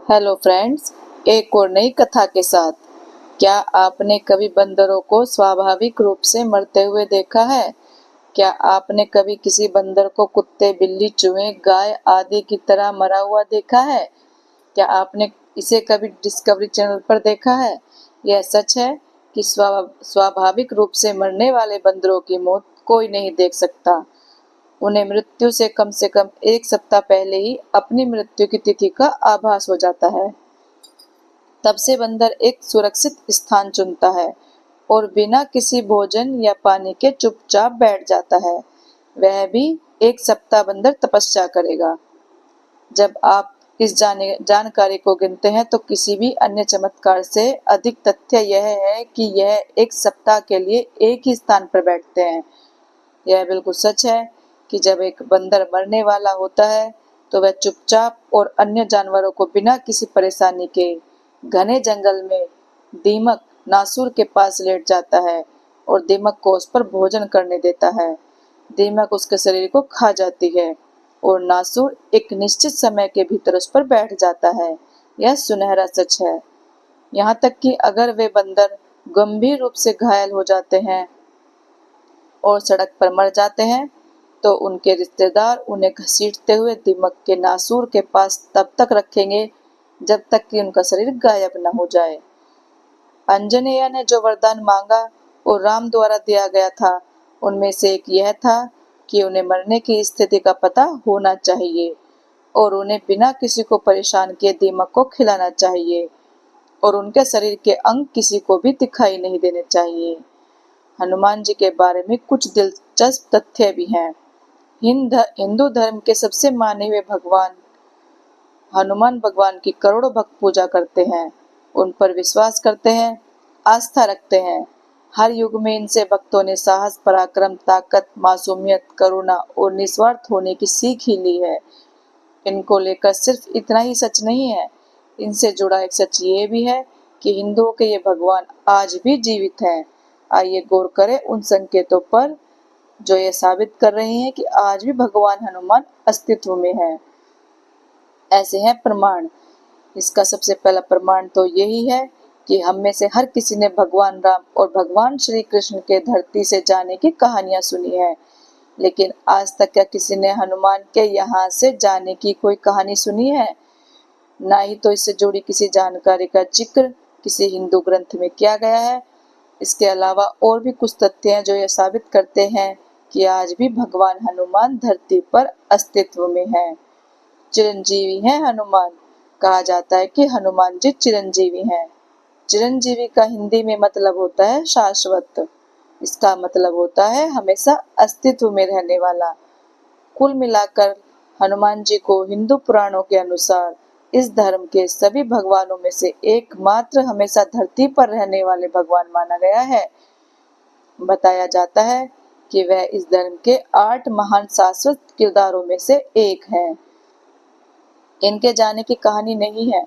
Hello friends, एक और नई कथा के साथ। क्या आपने कभी बंदरों को स्वाभाविक रूप से मरते हुए देखा है? क्या आपने कभी किसी बंदर को कुत्ते, बिल्ली, चूहे, गाय आदि की तरह मरा हुआ देखा है? क्या आपने इसे कभी डिस्कवरी चैनल पर देखा है? यह सच है कि स्वाभाविक रूप से मरने वाले बंदरों की मौत कोई नहीं देख सकता। उन्हें मृत्यु से कम 1 सप्ताह पहले ही अपनी मृत्यु की तिथि का आभास हो जाता है। तब से बंदर एक सुरक्षित स्थान चुनता है और बिना किसी भोजन या पानी के चुपचाप बैठ जाता है। वह भी 1 सप्ताह बंदर तपस्या करेगा। जब आप इस जानकारी को गिनते हैं तो किसी भी अन्य चमत्कार से अधिक तथ्य यह है कि यह 1 सप्ताह के लिए एक ही स्थान पर बैठते हैं। यह बिल्कुल सच है कि जब एक बंदर मरने वाला होता है तो वह चुपचाप और अन्य जानवरों को बिना किसी परेशानी के घने जंगल में दीमक नासुर के पास लेट जाता है और दीमक को उस पर भोजन करने देता है। दीमक उसके शरीर को खा जाती है और नासुर एक निश्चित समय के भीतर उस पर बैठ जाता है। यह सुनहरा सच है। यहाँ तक कि अगर वे बंदर गंभीर रूप से घायल हो जाते हैं और सड़क पर मर जाते हैं तो उनके रिश्तेदार उन्हें घसीटते हुए दीमक के नासूर के पास तब तक रखेंगे जब तक कि उनका शरीर गायब न हो जाए। अंजनेया ने जो वरदान मांगा और राम द्वारा दिया गया था, उनमें से एक यह था कि उन्हें मरने की स्थिति का पता होना चाहिए और उन्हें बिना किसी को परेशान किए दीमक को खिलाना चाहिए और उनके शरीर के अंग किसी को भी दिखाई नहीं देने चाहिए। हनुमान जी के बारे में कुछ दिलचस्प तथ्य भी हैं। हिंदू धर्म के सबसे माने हुए भगवान हनुमान भगवान की करोड़ों भक्त पूजा करते हैं, उन पर विश्वास करते हैं, आस्था रखते हैं। हर युग में इनसे भक्तों ने साहस, पराक्रम, ताकत, मासूमियत, करुणा और निस्वार्थ होने की सीख ही ली है। इनको लेकर सिर्फ इतना ही सच नहीं है, इनसे जुड़ा एक सच ये भी है कि हिंदुओं के ये भगवान आज भी जीवित हैं। आइए गौर करें उन संकेतों पर जो ये साबित कर रहे हैं कि आज भी भगवान हनुमान अस्तित्व में है। ऐसे हैं प्रमाण। इसका सबसे पहला प्रमाण तो यही है कि हम में से हर किसी ने भगवान राम और भगवान श्री कृष्ण के धरती से जाने की कहानियां सुनी है, लेकिन आज तक क्या किसी ने हनुमान के यहाँ से जाने की कोई कहानी सुनी है? ना ही तो इससे जुड़ी किसी जानकारी का जिक्र किसी हिंदू ग्रंथ में किया गया है। इसके अलावा और भी कुछ तथ्य हैं जो यह साबित करते हैं कि आज भी भगवान हनुमान धरती पर अस्तित्व में है। चिरंजीवी हैं हनुमान। कहा जाता है कि हनुमान जी चिरंजीवी हैं। चिरंजीवी का हिंदी में मतलब होता है शाश्वत। इसका मतलब होता है हमेशा अस्तित्व में रहने वाला। कुल मिलाकर हनुमान जी को हिंदू पुराणों के अनुसार इस धर्म के सभी भगवानों में से एकमात्र हमेशा धरती पर रहने वाले भगवान माना गया है। बताया जाता है कि वह इस धर्म के 8 महान शाश्वत किरदारों में से एक हैं। इनके जाने की कहानी नहीं है।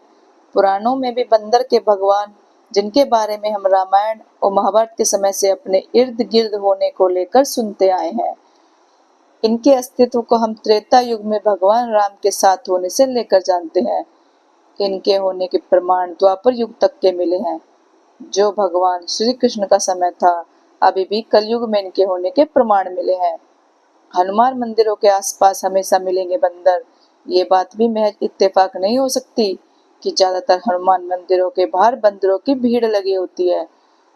पुराणों में भी बंदर के भगवान, जिनके बारे में हम रामायण और महाभारत के समय से अपने इर्द गिर्द होने को लेकर सुनते आए हैं। इनके अस्तित्व को हम त्रेता युग में भगवान राम के साथ होने से लेकर जानते हैं। इनके होने के प्रमाण द्वापर युग तक के मिले हैं। जो भगवान श्री कृष्ण का समय था, अभी भी कलयुग में इनके होने के प्रमाण मिले हैं। हनुमान मंदिरों के आसपास हमेशा मिलेंगे बंदर, ये बात भी महज इत्तेफाक नहीं हो सकती कि ज्यादातर हनुमान मंदिरों के बाहर बंदरों की भीड़ लगी होती है।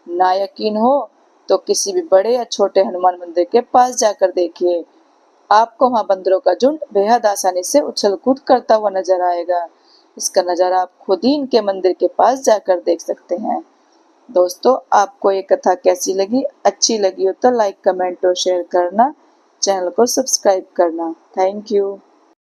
ना यकीन हो तो किसी भी बड़े या छोटे हनुमान मंदिर के पास जाकर देखिए, आपको वहां बंदरों का झुंड बेहद आसानी से उछल कूद करता हुआ नजर आएगा। इसका नजारा आप खुद ही इनके मंदिर के पास जाकर देख सकते हैं। दोस्तों, आपको ये कथा कैसी लगी? अच्छी लगी हो तो लाइक, कमेंट और शेयर करना, चैनल को सब्सक्राइब करना। Thank you.